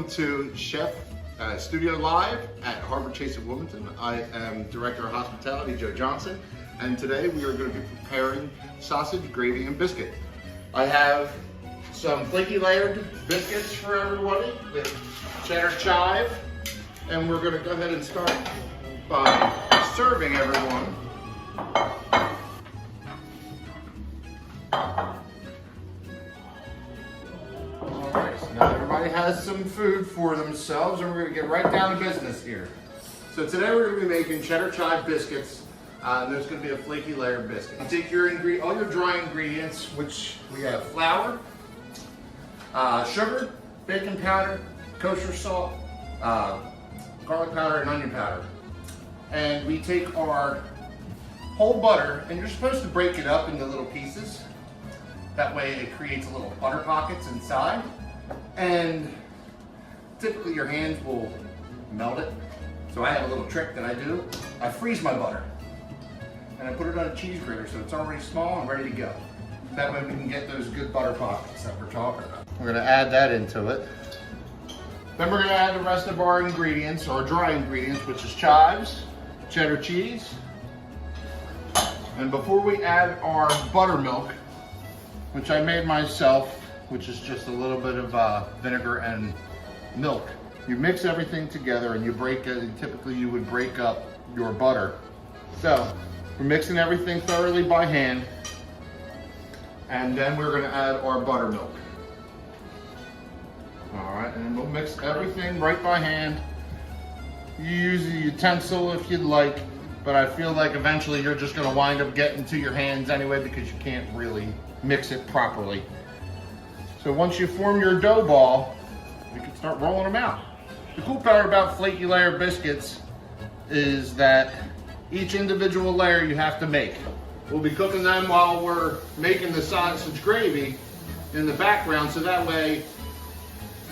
welcome to Chef Studio Live at HarborChase of Wilmington. I am Director of Hospitality, Joe Johnson, and today we are going to be preparing sausage, gravy, and biscuit. I have some flaky layered biscuits for everybody with cheddar chive, and we're going to go ahead and start by serving everyone. Now everybody has some food for themselves, and we're going to get right down to business here. So today we're going to be making cheddar chive biscuits. There's going to be a flaky layered biscuit. You take your all your dry ingredients, which we have flour, sugar, baking powder, kosher salt, garlic powder, and onion powder. And we take our whole butter, and you're supposed to break it up into little pieces. That way it creates little butter pockets inside. And typically your hands will melt it. So I have a little trick that I do. I freeze my butter and I put it on a cheese grater so it's already small and ready to go. That way we can get those good butter pockets that we're talking about. We're gonna add that into it. Then we're gonna add the rest of our ingredients, our dry ingredients, which is chives, cheddar cheese. And before we add our buttermilk, which I made myself, which is just a little bit of vinegar and milk. You mix everything together and you break it, and typically you would break up your butter. So we're mixing everything thoroughly by hand, and then we're gonna add our buttermilk. All right, and we'll mix everything right by hand. You use a utensil if you'd like, but I feel like eventually you're just gonna wind up getting to your hands anyway because you can't really mix it properly. So once you form your dough ball, you can start rolling them out. The cool part about flaky layer biscuits is that each individual layer you have to make. We'll be cooking them while we're making the sausage gravy in the background, so that way,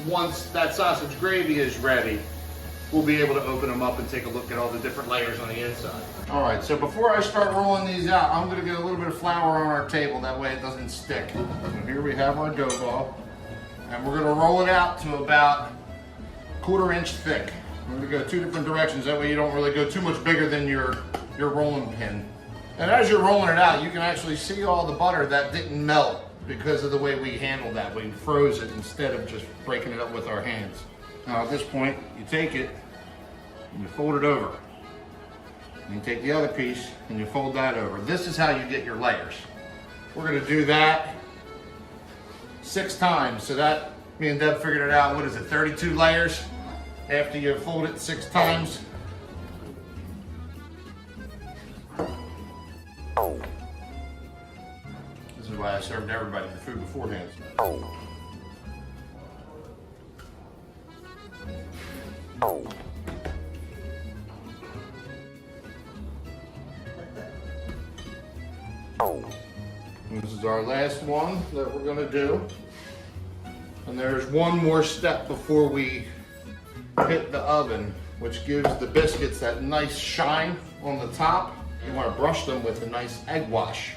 once that sausage gravy is ready, we'll be able to open them up and take a look at all the different layers on the inside. All right, so before I start rolling these out, I'm gonna get a little bit of flour on our table, that way it doesn't stick. So here we have our dough ball, and we're gonna roll it out to about 1/4 inch thick. We're gonna go 2 different directions, that way you don't really go too much bigger than your rolling pin. And as you're rolling it out, you can actually see all the butter that didn't melt because of the way we handled that. We froze it instead of just breaking it up with our hands. Now at this point, you take it and you fold it over. And you take the other piece and you fold that over. This is how you get your layers. We're gonna do that 6 times. So that, me and Deb figured it out, what is it, 32 layers after you fold it 6 times. This is why I served everybody the food beforehand. This is our last one that we're gonna do. And there's one more step before we hit the oven, which gives the biscuits that nice shine on the top. You wanna brush them with a nice egg wash.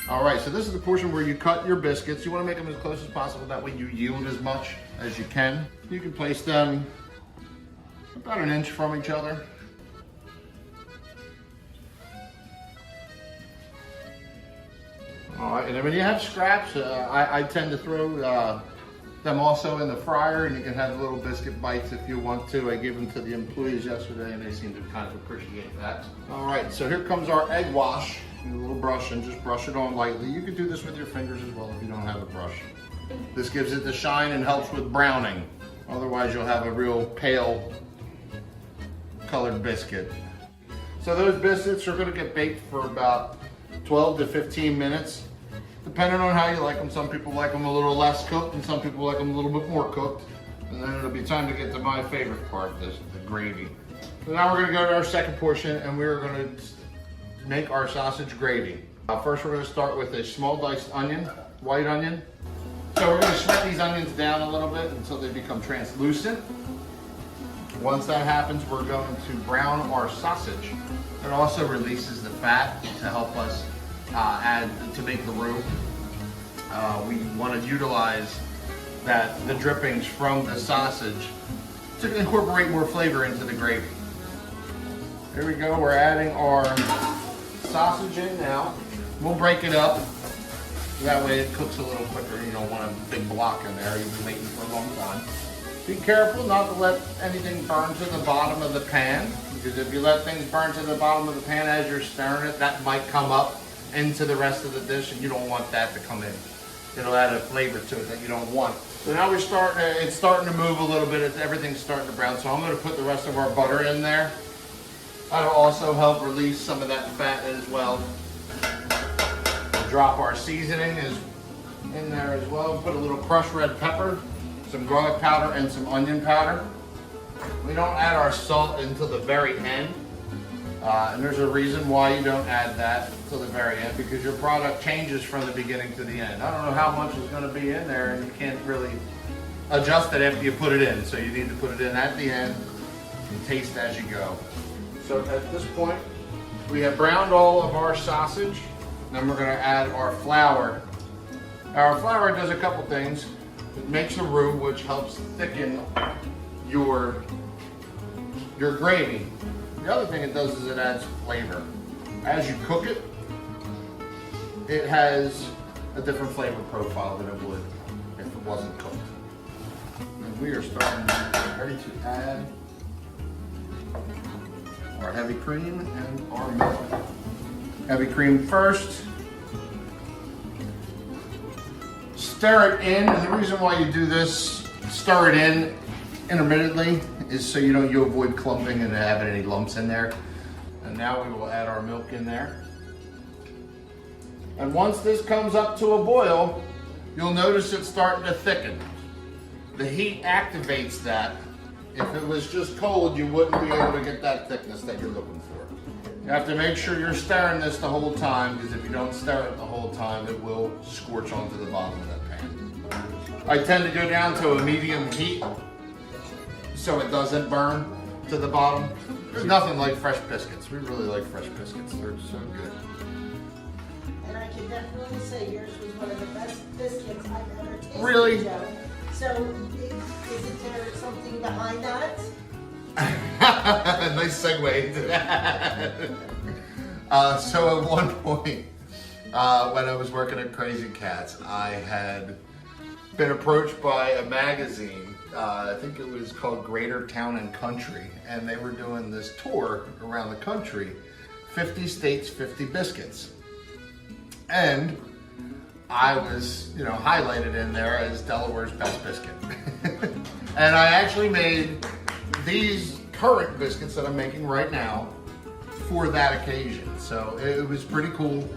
All right, so this is the portion where you cut your biscuits. You wanna make them as close as possible, that way you yield as much as you can. You can place them about 1 inch from each other. All right, and then when you have scraps, I tend to throw them also in the fryer, and you can have little biscuit bites if you want to. I gave them to the employees yesterday, and they seem to kind of appreciate that. All right, so here comes our egg wash. A little brush, and just brush it on lightly. You can do this with your fingers as well if you don't have a brush. This gives it the shine and helps with browning. Otherwise, you'll have a real pale colored biscuit. So those biscuits are gonna get baked for about 12 to 15 minutes, depending on how you like them. Some people like them a little less cooked, and some people like them a little bit more cooked. And then it'll be time to get to my favorite part, the gravy. So now we're gonna go to our second portion, and we're gonna make our sausage gravy. First, we're gonna start with a small diced onion, white onion. So we're gonna sweat these onions down a little bit until they become translucent. Once that happens, we're going to brown our sausage. It also releases the fat to help us add to make the roux. We want to utilize the drippings from the sausage to incorporate more flavor into the gravy. Here we go, we're adding our sausage in now. We'll break it up. That way it cooks a little quicker. You don't want a big block in there. You'll be waiting for a long time. Be careful not to let anything burn to the bottom of the pan, because if you let things burn to the bottom of the pan as you're stirring it, that might come up into the rest of the dish, and you don't want that to come in. It'll add a flavor to it that you don't want. So now it's starting to move a little bit. Everything's starting to brown. So I'm going to put the rest of our butter in there. That'll also help release some of that fat as well. We'll drop our seasoning in there as well. Put a little crushed red pepper, some garlic powder, and some onion powder. We don't add our salt until the very end. And there's a reason why you don't add that till the very end, because your product changes from the beginning to the end. I don't know how much is going to be in there, and you can't really adjust it after you put it in. So you need to put it in at the end and taste as you go. So at this point, we have browned all of our sausage. Then we're going to add our flour. Our flour does a couple things. It makes a roux, which helps thicken your gravy. The other thing it does is it adds flavor. As you cook it, it has a different flavor profile than it would if it wasn't cooked. And we are ready to add our heavy cream and our milk. Heavy cream first. Stir it in, and the reason why you do this, stir it in intermittently, is so you avoid clumping and having any lumps in there. And now we will add our milk in there. And once this comes up to a boil, you'll notice it's starting to thicken. The heat activates that. If it was just cold, you wouldn't be able to get that thickness that you're looking for. You have to make sure you're stirring this the whole time, because if you don't stir it the whole time, it will scorch onto the bottom of that pan. I tend to go down to a medium heat so it doesn't burn to the bottom. There's nothing like fresh biscuits. We really like fresh biscuits. They're so good. And I can definitely say yours was one of the best biscuits I've ever tasted. Really? Joe. So, is there something behind that? Nice segue into that. So at one point, when I was working at Crazy Cats, I had been approached by a magazine. I think it was called Greater Town and Country, and they were doing this tour around the country, 50 states, 50 biscuits. And I was, highlighted in there as Delaware's best biscuit. And I actually made these current biscuits that I'm making right now for that occasion. So it was pretty cool.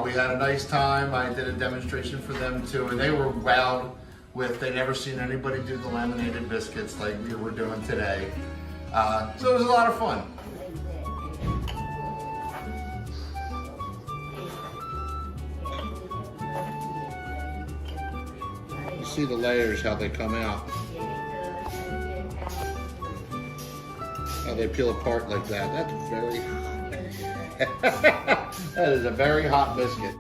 We had a nice time. I did a demonstration for them too, and they were wowed with, they'd never seen anybody do the laminated biscuits like we were doing today. So it was a lot of fun. You see the layers, how they come out. How they peel apart like that. That's very, that is a very hot biscuit.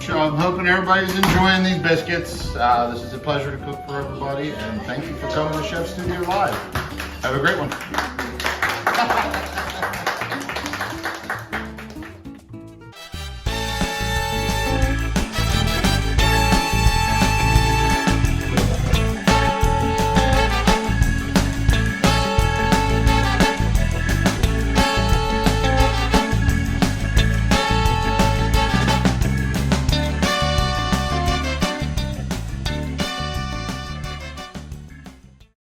So I'm hoping everybody's enjoying these biscuits. This is a pleasure to cook for everybody, and thank you for coming to Chef Studio Live. Have a great one.